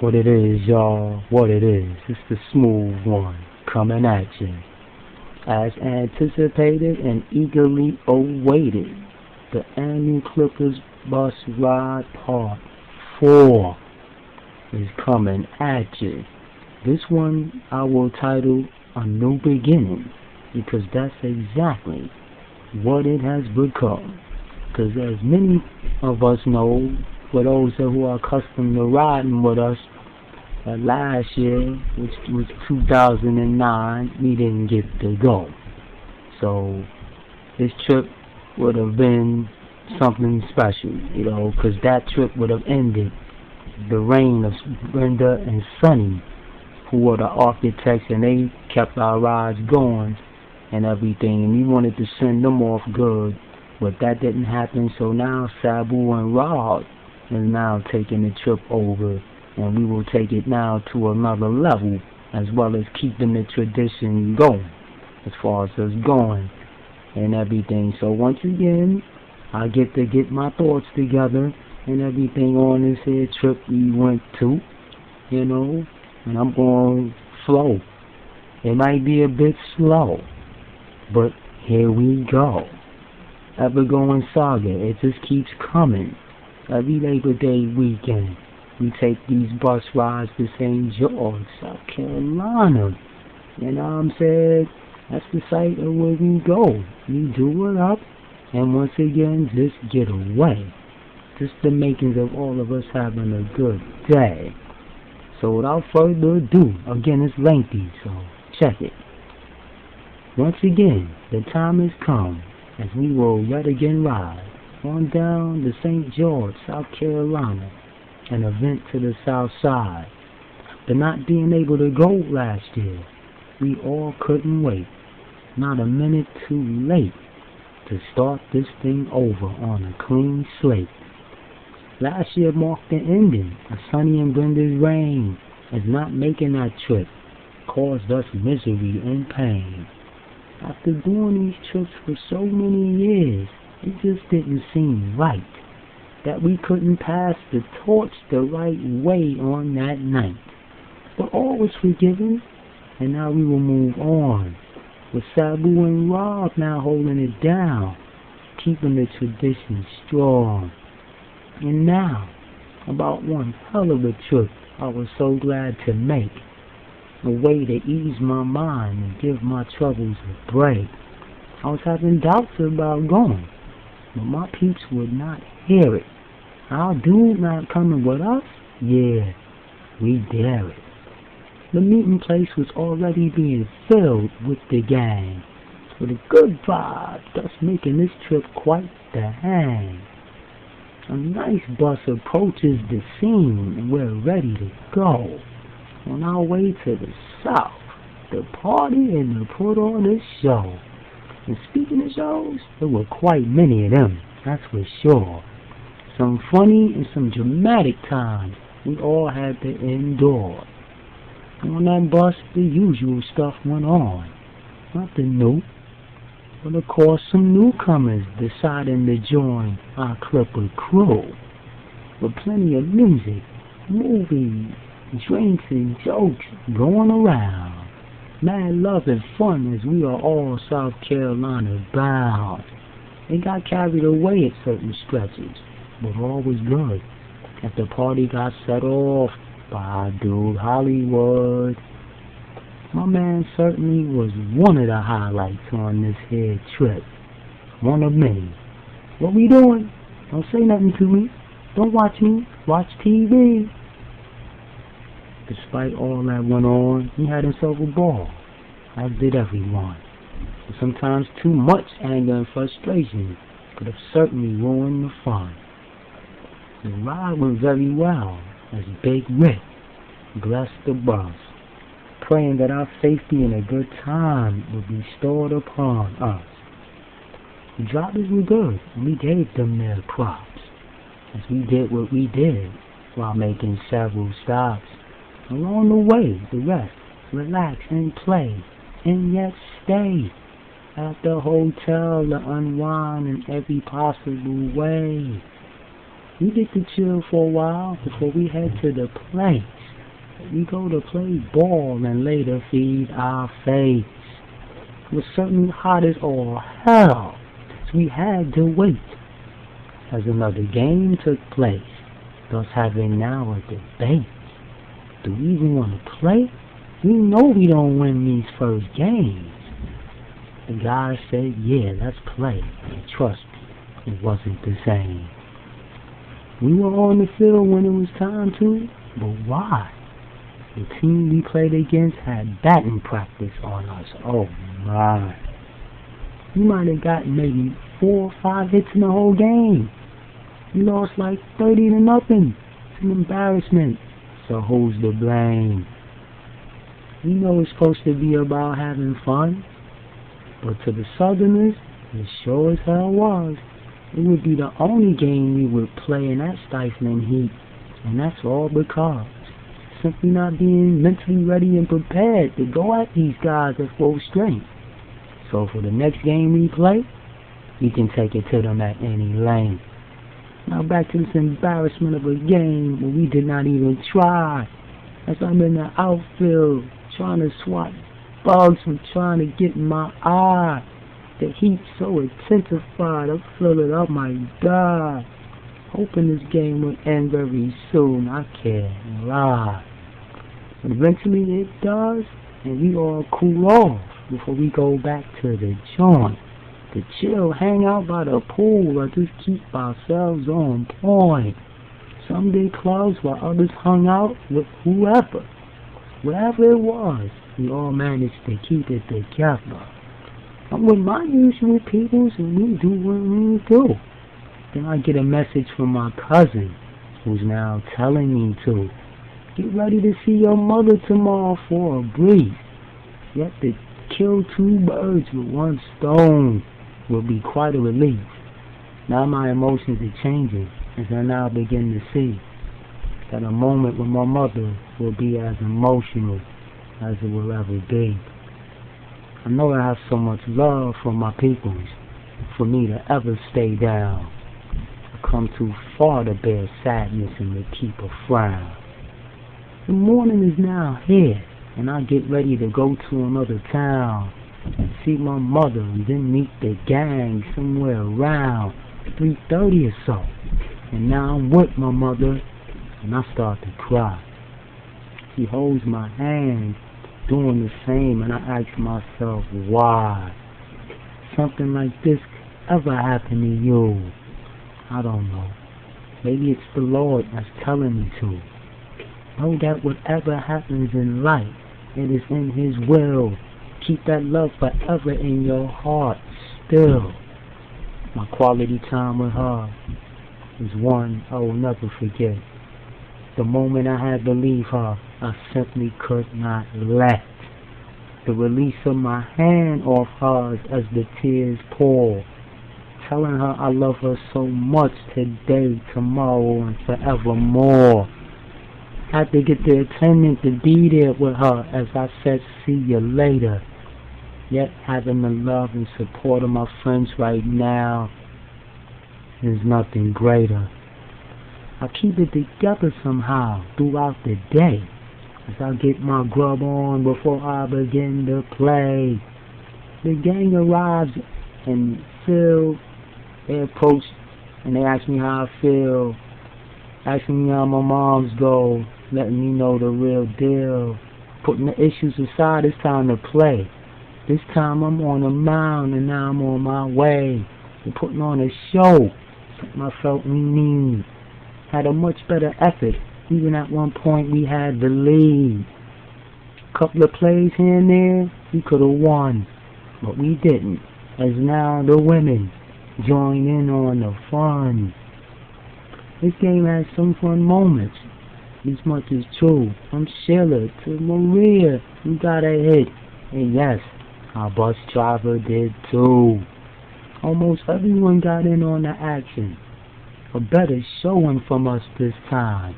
What it is, y'all, what it is. It's the smooth one coming at you. As anticipated and eagerly awaited, the annual Clippers Bus Ride Part 4 is coming at you. This one I will title A New Beginning, because that's exactly what it has become. Because as many of us know, for those who are accustomed to riding with us, last year, which was 2009, we didn't get to go. So this trip would have been something special, because that trip would have ended the reign of Brenda and Sonny, who were the architects, and they kept our rides going and everything, and we wanted to send them off good, but that didn't happen. So now Sabu and Rod is now taking the trip over, and we will take it now to another level, as well as keeping the tradition going, as far as us going and everything. So once again, I get to get my thoughts together and everything on this here trip we went to, and I'm going to flow. It might be a bit slow, but here we go. Ever going saga, it just keeps coming. Every Labor Day weekend, we take these bus rides to St. George, South Carolina. You know what I'm saying? That's the site of where we go. We do it up, and once again, just get away. Just the makings of all of us having a good day. So without further ado, again, it's lengthy, so check it. Once again, the time has come as we will yet again ride on down to St. George, South Carolina, an event to the south side. After not being able to go last year, we all couldn't wait, not a minute too late, to start this thing over on a clean slate. Last year marked the ending of Sonny and Brenda's reign, as not making that trip caused us misery and pain. After doing these trips for so many years, it just didn't seem right that we couldn't pass the torch the right way on that night. But all was forgiven, and now we will move on, with Sabu and Rob now holding it down, keeping the tradition strong. And now, about one hell of a trip I was so glad to make, a way to ease my mind and give my troubles a break. I was having doubts about going, but my peeps would not hear it. Our dude not coming with us? Yeah, we dare it. The meeting place was already being filled with the gang, with a good vibe, thus making this trip quite the hang. A nice bus approaches the scene, and we're ready to go. On our way to the south, to party and to put on a show. And speaking of shows, there were quite many of them, that's for sure. Some funny and some dramatic times we all had to endure. On that bus, the usual stuff went on. Nothing new, but of course some newcomers deciding to join our Clipper crew. With plenty of music, movies, drinks and jokes going around. Mad love and fun as we are all South Carolina bound. They got carried away at certain stretches, but all was good as the party got set off by our dude Hollywood. My man certainly was one of the highlights on this here trip. One of many. What we doing? Don't say nothing to me. Don't watch me. Watch TV. Despite all that went on, he had himself a ball, as did everyone. But sometimes too much anger and frustration could have certainly ruined the fun. The ride went very well, as Big Rick blessed the bus, praying that our safety and a good time would be stored upon us. The drivers were good, and we gave them their props, as we did what we did while making several stops. Along the way, the rest, relax and play, and yet stay at the hotel to unwind in every possible way. We get to chill for a while before we head to the place We go to play ball and later feed our face. It was certainly hot as all hell, so we had to wait as another game took place, thus having now a debate. Do we even want to play? We know we don't win these first games. The guy said, yeah, let's play. And trust me, it wasn't the same. We were on the field when it was time to, but why? The team we played against had batting practice on us. Oh my. We might have gotten maybe 4 or 5 hits in the whole game. We lost like 30-0. It's an embarrassment. So who's to blame? We know it's supposed to be about having fun, but to the Southerners, it sure as hell was. It would be the only game we would play in that stifling heat, and that's all because simply not being mentally ready and prepared to go at these guys at full strength. So for the next game we play, we can take it to them at any length. Now back to this embarrassment of a game where we did not even try. As I'm in the outfield trying to swat bugs from trying to get in my eye. The heat so intensified, I feel it, I might die. Hoping this game will end very soon, I can't lie. But eventually it does, and we all cool off before we go back to the joint. To chill, hang out by the pool, or just keep ourselves on point. Some did clubs while others hung out with whoever. Wherever it was, we all managed to keep it together. I'm with my usual peoples and we do what we do. Then I get a message from my cousin, who's now telling me to get ready to see your mother tomorrow for a brief. Yet to kill 2 birds with 1 stone will be quite a relief. Now my emotions are changing as I now begin to see that a moment with my mother will be as emotional as it will ever be. I know I have so much love for my peoples for me to ever stay down. I've come too far to bear sadness and to keep a frown. The morning is now here, and I get ready to go to another town and see my mother and then meet the gang somewhere around 3:30 or so. And now I'm with my mother, and I start to cry. She holds my hand, doing the same, and I ask myself, why? Something like this could ever happen to you? I don't know. Maybe it's the Lord that's telling me to. Know that whatever happens in life, it is in His will. Keep that love forever in your heart still. My quality time with her is one I will never forget. The moment I had to leave her, I simply could not let the release of my hand off hers as the tears pour, telling her I love her so much today, tomorrow, and forevermore. Had to get the attendant to be there with her as I said, see you later. Yet having the love and support of my friends right now is nothing greater. I keep it together somehow throughout the day as I get my grub on before I begin to play. The gang arrives and Phil, they approach and they ask me how I feel, asking me how my mom's go, letting me know the real deal. Putting the issues aside, it's time to play. This time I'm on a mound and now I'm on my way. We're putting on a show, something I felt we need. Had a much better effort. Even at one point we had the lead. Couple of plays here and there, we could have won, but we didn't. As now the women join in on the fun. This game has some fun moments. This much is true. From Sheila to Maria, we got a hit. And yes, our bus driver did too. Almost everyone got in on the action. A better showing from us this time,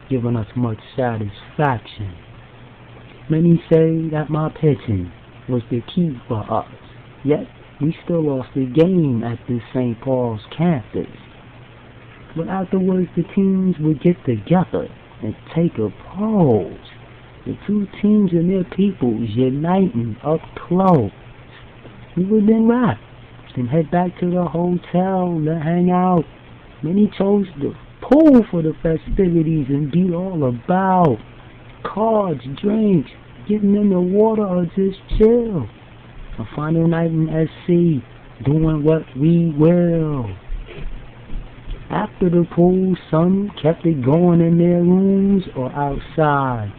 giving us much satisfaction. Many say that my pitching was the key for us, yet we still lost the game at this St. Paul's campus. But afterwards the teams would get together and take a pose The two teams and their peoples uniting up close. We would then wrap, then head back to the hotel to hang out. Many chose the pool for the festivities and be all about cards, drinks, getting in the water or just chill. A final night in SC, doing what we will. After the pool, some kept it going in their rooms or outside.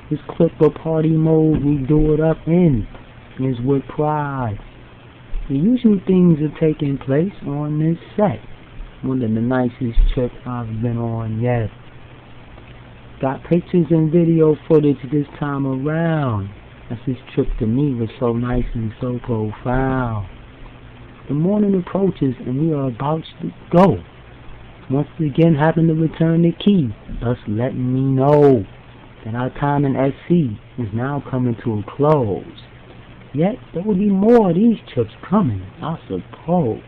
This Clipper party mode we do it up in is with pride. The usual things are taking place on this set. One of the nicest trips I've been on yet. Got pictures and video footage this time around, as this trip to me was so nice and so profound. The morning approaches and we are about to go. Once again having to return the key, thus letting me know that our time in SC is now coming to a close. Yet there will be more of these trips coming, I suppose.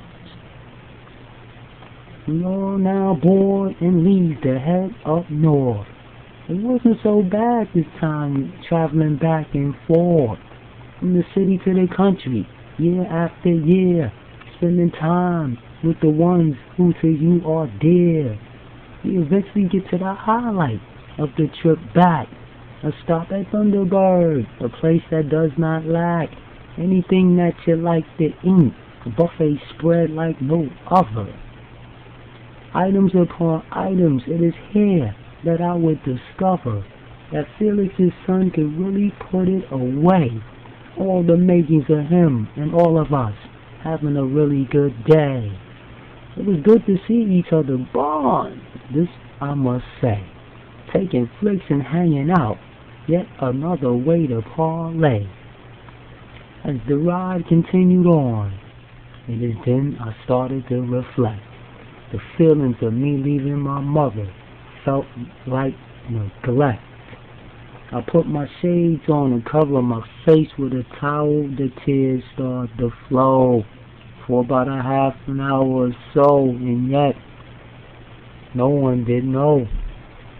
We all now board and leave to head up north. It wasn't so bad this time traveling back and forth from the city to the country, year after year, spending time with the ones who to you are dear. We eventually get to the highlight of the trip back, a stop at Thunderbird, a place that does not lack anything that you like to eat, a buffet spread like no other. Items upon items, it is here that I would discover that Felix's son could really put it away. All the makings of him and all of us having a really good day. It was good to see each other bond, this I must say. Taking flicks and hanging out, yet another way to parlay. As the ride continued on, it is then I started to reflect. The feelings of me leaving my mother felt like neglect. I put my shades on and covered my face with a towel. The tears started to flow for about a half an hour or so, and yet no one did know.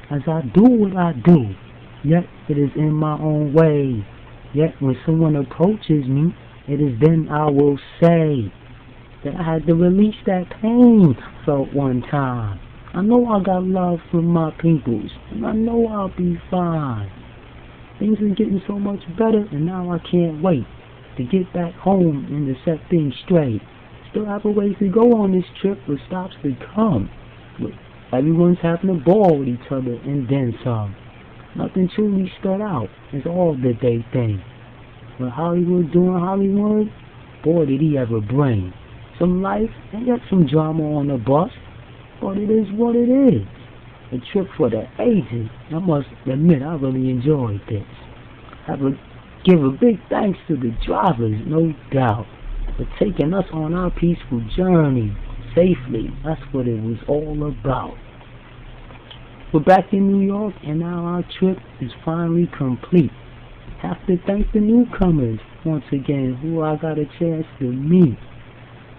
As I do what I do, yet it is in my own way. Yet when someone approaches me, it is then I will say that I had to release that pain I felt one time. I know I got love from my peoples, and I know I'll be fine. Things are getting so much better, and now I can't wait to get back home and to set things straight. Still have a ways to go on this trip with stops to come. Everyone's having a ball with each other and then some. Nothing truly stood out, it's all that they think. When Hollywood doing Hollywood, boy did he ever bring some life and yet some drama on the bus. But it is what it is. A trip for the ages. I must admit I really enjoyed this. Give a big thanks to the drivers, no doubt, for taking us on our peaceful journey safely. That's what it was all about. We're back in New York and now our trip is finally complete. Have to thank the newcomers once again who I got a chance to meet.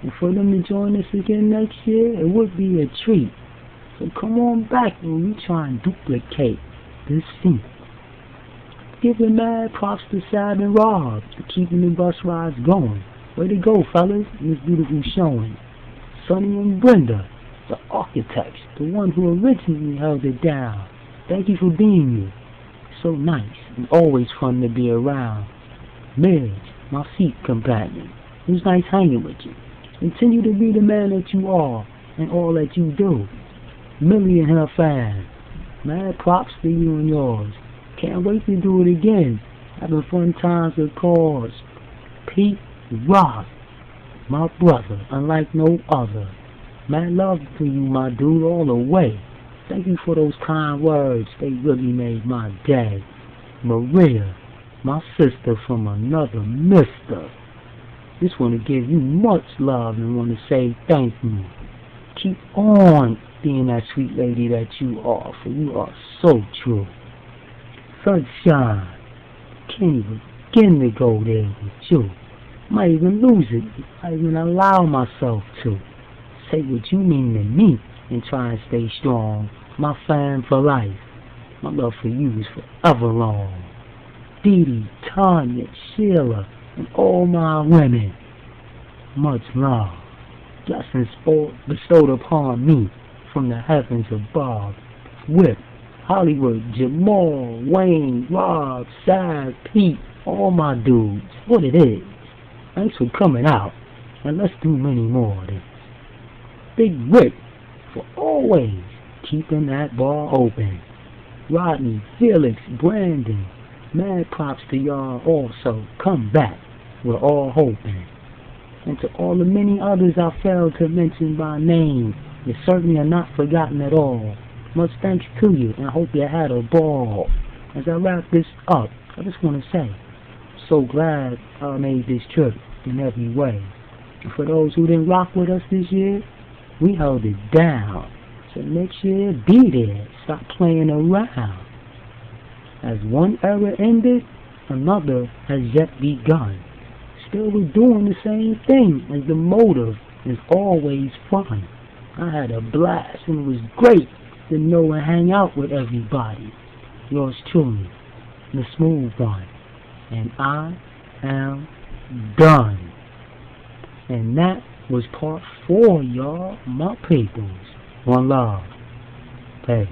And for them to join us again next year, it would be a treat. So come on back when we try and duplicate this scene. Giving mad props to Sad and Rob for keeping the bus rides going. Way to go, fellas, in this beautiful showing. Sonny and Brenda, the architects, the one who originally held it down. Thank you for being you. So nice and always fun to be around. Midge, my seat companion. It was nice hanging with you. Continue to be the man that you are and all that you do. Millie and her fans, mad props to you and yours. Can't wait to do it again. Having fun times of course. Pt.4, my brother, unlike no other. Mad love to you, my dude, all the way. Thank you for those kind words. They really made my day. Maria, my sister from another mister. Just want to give you much love and want to say thank you. Keep on being that sweet lady that you are, for you are so true. Sunshine, can't even begin to go there with you. Might even lose it, might even allow myself to. Say what you mean to me and try and stay strong. My fan for life. My love for you is forever long. Dee Dee, Tanya, Sheila, and all my women. Much love, blessings bestowed upon me from the heavens above. Whip, Hollywood, Jamal, Wayne, Rob, Sad, Pete, all my dudes, what it is. Thanks for coming out, and let's do many more of this. Big Whip for always keeping that bar open. Rodney, Felix, Brandon, mad props to y'all also. Come back, we're all hoping. And to all the many others I failed to mention by name, you certainly are not forgotten at all. Much thanks to you, and I hope you had a ball. As I wrap this up, I just want to say, I'm so glad I made this trip in every way. And for those who didn't rock with us this year, we held it down. So next year, be there. Stop playing around. As one era ended, another has yet begun. Still we're doing the same thing, as the motive is always fun. I had a blast and it was great to know and hang out with everybody. Yours truly, the smooth one. And I am done. And that was part 4, y'all. My peoples. One love. Peace.